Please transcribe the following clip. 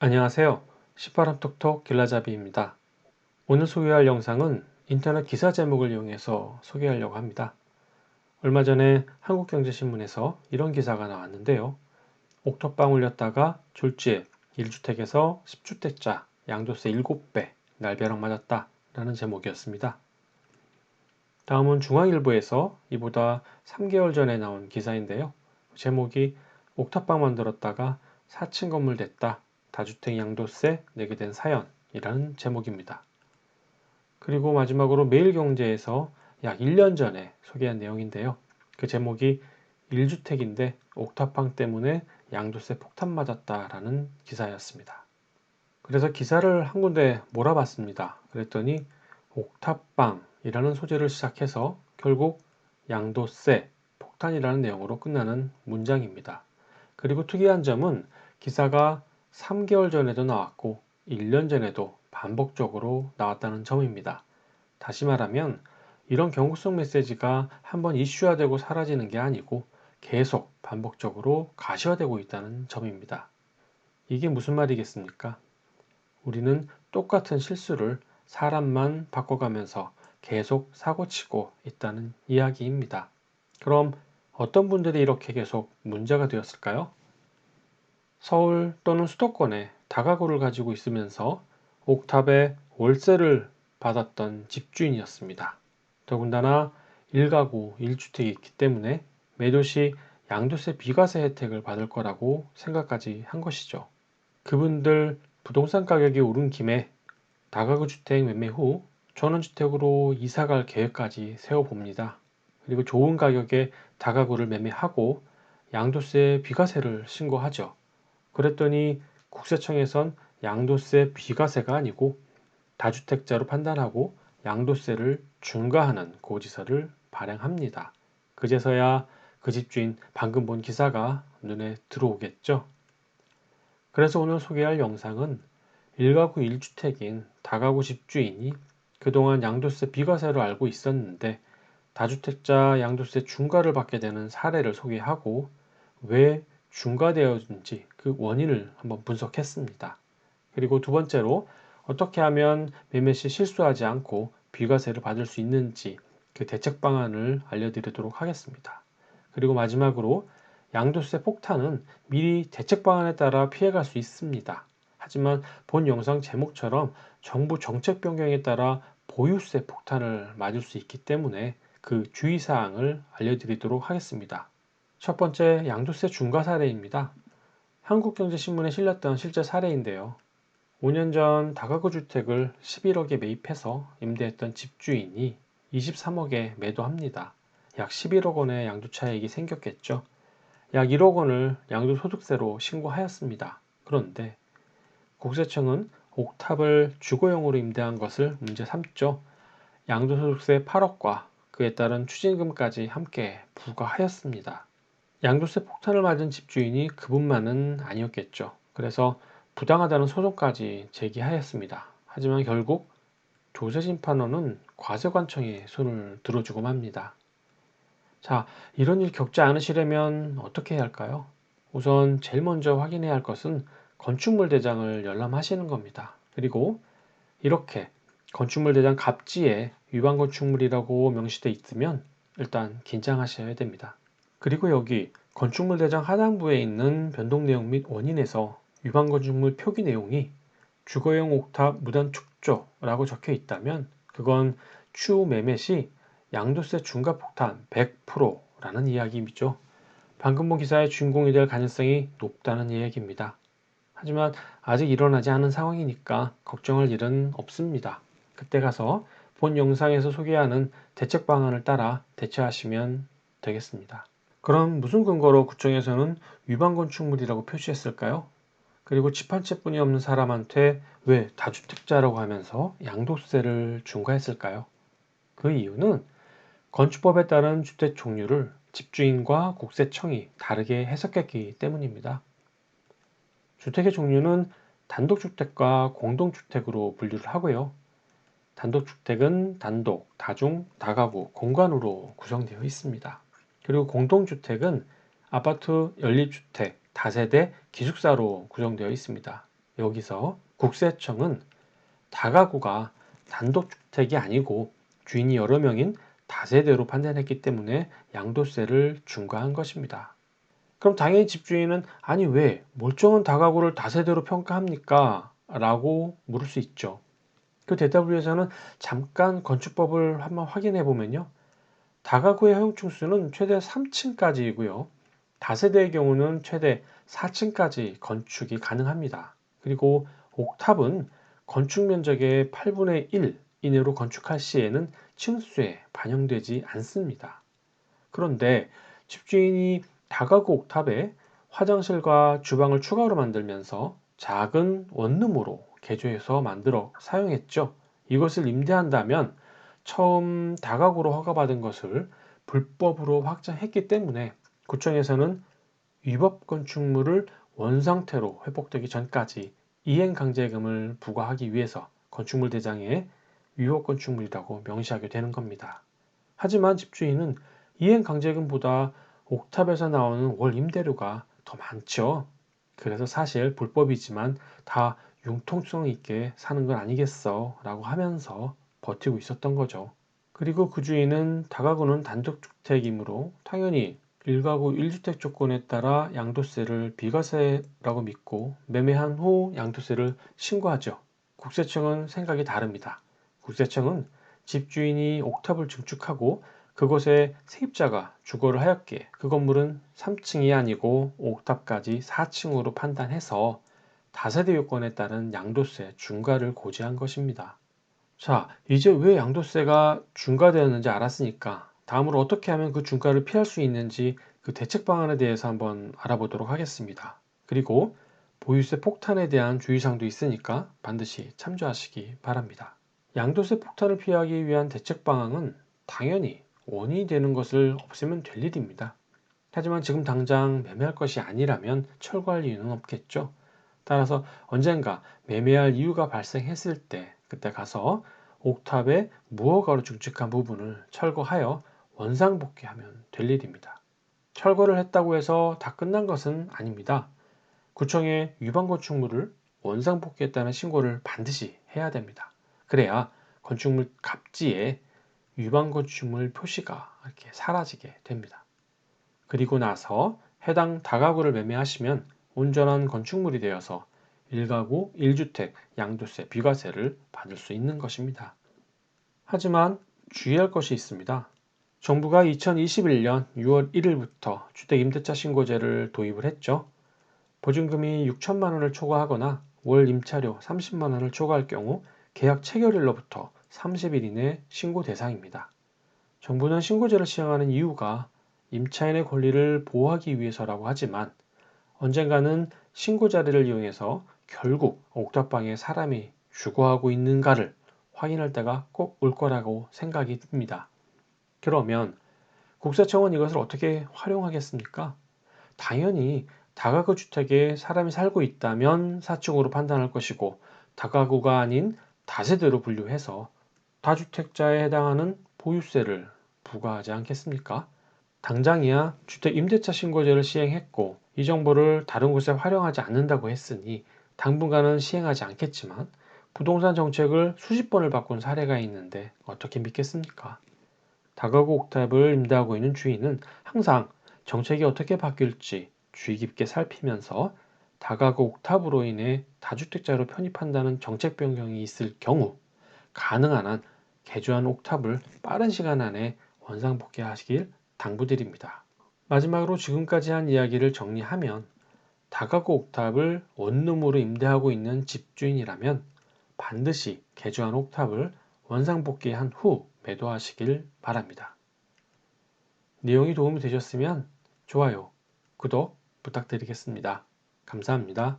안녕하세요. 시바람 톡톡 길라잡이입니다. 오늘 소개할 영상은 인터넷 기사 제목을 이용해서 소개하려고 합니다. 얼마 전에 한국경제신문에서 이런 기사가 나왔는데요. 옥탑방 올렸다가 졸지에 1주택에서 10주택자 양도세 7배 날벼락 맞았다 라는 제목이었습니다. 다음은 중앙일보에서 이보다 3개월 전에 나온 기사인데요. 제목이 옥탑방 만들었다가 4층 건물 됐다. 다주택 양도세 내게 된 사연이라는 제목입니다. 그리고 마지막으로 매일경제에서 약 1년 전에 소개한 내용인데요. 그 제목이 1주택인데 옥탑방 때문에 양도세 폭탄 맞았다라는 기사였습니다. 그래서 기사를 한 군데 몰아봤습니다. 그랬더니 옥탑방이라는 소재를 시작해서 결국 양도세 폭탄이라는 내용으로 끝나는 문장입니다. 그리고 특이한 점은 기사가 3개월 전에도 나왔고 1년 전에도 반복적으로 나왔다는 점입니다. 다시 말하면 이런 경고성 메시지가 한번 이슈화되고 사라지는 게 아니고 계속 반복적으로 가시화되고 있다는 점입니다. 이게 무슨 말이겠습니까? 우리는 똑같은 실수를 사람만 바꿔가면서 계속 사고치고 있다는 이야기입니다. 그럼 어떤 분들이 이렇게 계속 문제가 되었을까요? 서울 또는 수도권에 다가구를 가지고 있으면서 옥탑에 월세를 받았던 집주인이었습니다. 더군다나 1가구 1주택이 있기 때문에 매도 시 양도세 비과세 혜택을 받을 거라고 생각까지 한 것이죠. 그분들 부동산 가격이 오른 김에 다가구 주택 매매 후 전원주택으로 이사갈 계획까지 세워봅니다. 그리고 좋은 가격에 다가구를 매매하고 양도세 비과세를 신고하죠. 그랬더니 국세청에선 양도세 비과세가 아니고 다주택자로 판단하고 양도세를 중과하는 고지서를 발행합니다. 그제서야 그 집주인 방금 본 기사가 눈에 들어오겠죠. 그래서 오늘 소개할 영상은 1가구 1주택인 다가구 집주인이 그동안 양도세 비과세로 알고 있었는데 다주택자 양도세 중과를 받게 되는 사례를 소개하고 왜 중과되었는지 그 원인을 한번 분석했습니다. 그리고 두 번째로 어떻게 하면 매매 시 실수하지 않고 비과세를 받을 수 있는지 그 대책 방안을 알려드리도록 하겠습니다. 그리고 마지막으로 양도세 폭탄은 미리 대책 방안에 따라 피해갈 수 있습니다. 하지만 본 영상 제목처럼 정부 정책 변경에 따라 보유세 폭탄을 맞을 수 있기 때문에 그 주의사항을 알려드리도록 하겠습니다. 첫 번째, 양도세 중과 사례입니다. 한국경제신문에 실렸던 실제 사례인데요. 5년 전 다가구 주택을 11억에 매입해서 임대했던 집주인이 23억에 매도합니다. 약 11억 원의 양도차익이 생겼겠죠. 약 1억 원을 양도소득세로 신고하였습니다. 그런데 국세청은 옥탑을 주거용으로 임대한 것을 문제 삼죠. 양도소득세 8억과 그에 따른 추징금까지 함께 부과하였습니다. 양도세 폭탄을 맞은 집주인이 그분만은 아니었겠죠. 그래서 부당하다는 소송까지 제기하였습니다. 하지만 결국 조세심판원은 과세관청에 손을 들어주고 맙니다. 자, 이런 일 겪지 않으시려면 어떻게 해야 할까요? 우선 제일 먼저 확인해야 할 것은 건축물 대장을 열람하시는 겁니다. 그리고 이렇게 건축물 대장 갑지에 위반 건축물이라고 명시되어 있으면 일단 긴장하셔야 됩니다. 그리고 여기 건축물 대장 하단부에 있는 변동 내용 및 원인에서 위반 건축물 표기 내용이 주거용 옥탑 무단 축조라고 적혀 있다면 그건 추후 매매 시 양도세 중과 폭탄 100%라는 이야기이죠. 방금 본 기사의 주인공이 될 가능성이 높다는 이야기입니다. 하지만 아직 일어나지 않은 상황이니까 걱정할 일은 없습니다. 그때 가서 본 영상에서 소개하는 대책 방안을 따라 대처하시면 되겠습니다. 그럼 무슨 근거로 구청에서는 위반 건축물이라고 표시했을까요? 그리고 집 한 채뿐이 없는 사람한테 왜 다주택자라고 하면서 양도세를 중과했을까요? 그 이유는 건축법에 따른 주택 종류를 집주인과 국세청이 다르게 해석했기 때문입니다. 주택의 종류는 단독주택과 공동주택으로 분류를 하고요. 단독주택은 단독, 다중, 다가구, 공간으로 구성되어 있습니다. 그리고 공동주택은 아파트, 연립주택, 다세대, 기숙사로 구성되어 있습니다. 여기서 국세청은 다가구가 단독주택이 아니고 주인이 여러 명인 다세대로 판단했기 때문에 양도세를 중과한 것입니다. 그럼 당연히 집주인은 아니 왜 멀쩡한 다가구를 다세대로 평가합니까? 라고 물을 수 있죠. 그 대답을 위해서는 잠깐 건축법을 한번 확인해 보면요. 다가구의 허용층 수는 최대 3층까지이고요. 다세대의 경우는 최대 4층까지 건축이 가능합니다. 그리고 옥탑은 건축 면적의 8분의 1 이내로 건축할 시에는 층수에 반영되지 않습니다. 그런데 집주인이 다가구 옥탑에 화장실과 주방을 추가로 만들면서 작은 원룸으로 개조해서 만들어 사용했죠. 이것을 임대한다면 처음 다가구로 허가받은 것을 불법으로 확정했기 때문에 구청에서는 위법 건축물을 원상태로 회복되기 전까지 이행강제금을 부과하기 위해서 건축물 대장에 위법 건축물이라고 명시하게 되는 겁니다. 하지만 집주인은 이행강제금보다 옥탑에서 나오는 월 임대료가 더 많죠. 그래서 사실 불법이지만 다 융통성 있게 사는 건 아니겠어 라고 하면서 버티고 있었던 거죠. 그리고 그 주인은 다가구는 단독주택이므로 당연히 1가구 1주택 조건에 따라 양도세를 비과세라고 믿고 매매한 후 양도세를 신고하죠. 국세청은 생각이 다릅니다. 국세청은 집주인이 옥탑을 증축하고 그곳에 세입자가 주거를 하였기에 그 건물은 3층이 아니고 옥탑까지 4층으로 판단해서 다세대 요건에 따른 양도세 중과를 고지한 것입니다. 자, 이제 왜 양도세가 중과되었는지 알았으니까 다음으로 어떻게 하면 그 중과를 피할 수 있는지 그 대책 방안에 대해서 한번 알아보도록 하겠습니다. 그리고 보유세 폭탄에 대한 주의사항도 있으니까 반드시 참조하시기 바랍니다. 양도세 폭탄을 피하기 위한 대책 방안은 당연히 원인이 되는 것을 없애면 될 일입니다. 하지만 지금 당장 매매할 것이 아니라면 철거할 이유는 없겠죠. 따라서 언젠가 매매할 이유가 발생했을 때 그때 가서 옥탑의 무허가로 증축한 부분을 철거하여 원상복귀하면 될 일입니다. 철거를 했다고 해서 다 끝난 것은 아닙니다. 구청에 위반 건축물을 원상복귀했다는 신고를 반드시 해야 됩니다. 그래야 건축물 갑지에 위반 건축물 표시가 이렇게 사라지게 됩니다. 그리고 나서 해당 다가구를 매매하시면 온전한 건축물이 되어서 1가구 1주택 양도세 비과세를 받을 수 있는 것입니다. 하지만 주의할 것이 있습니다. 정부가 2021년 6월 1일부터 주택임대차 신고제를 도입을 했죠. 보증금이 6천만 원을 초과하거나 월 임차료 30만 원을 초과할 경우 계약 체결일로부터 30일 이내 신고 대상입니다. 정부는 신고제를 시행하는 이유가 임차인의 권리를 보호하기 위해서라고 하지만 언젠가는 신고 자리를 이용해서 결국 옥탑방에 사람이 주거하고 있는가를 확인할 때가 꼭 올 거라고 생각이 듭니다. 그러면 국세청은 이것을 어떻게 활용하겠습니까? 당연히 다가구 주택에 사람이 살고 있다면 4층으로 판단할 것이고 다가구가 아닌 다세대로 분류해서 다주택자에 해당하는 보유세를 부과하지 않겠습니까? 당장이야 주택 임대차 신고제를 시행했고 이 정보를 다른 곳에 활용하지 않는다고 했으니 당분간은 시행하지 않겠지만 부동산 정책을 수십 번을 바꾼 사례가 있는데 어떻게 믿겠습니까? 다가구 옥탑을 임대하고 있는 주인은 항상 정책이 어떻게 바뀔지 주의 깊게 살피면서 다가구 옥탑으로 인해 다주택자로 편입한다는 정책 변경이 있을 경우 가능한 한 개조한 옥탑을 빠른 시간 안에 원상복귀하시길 당부드립니다. 마지막으로 지금까지 한 이야기를 정리하면 다가구 옥탑을 원룸으로 임대하고 있는 집주인이라면 반드시 개조한 옥탑을 원상복귀한 후 매도하시길 바랍니다. 내용이 도움이 되셨으면 좋아요, 구독 부탁드리겠습니다. 감사합니다.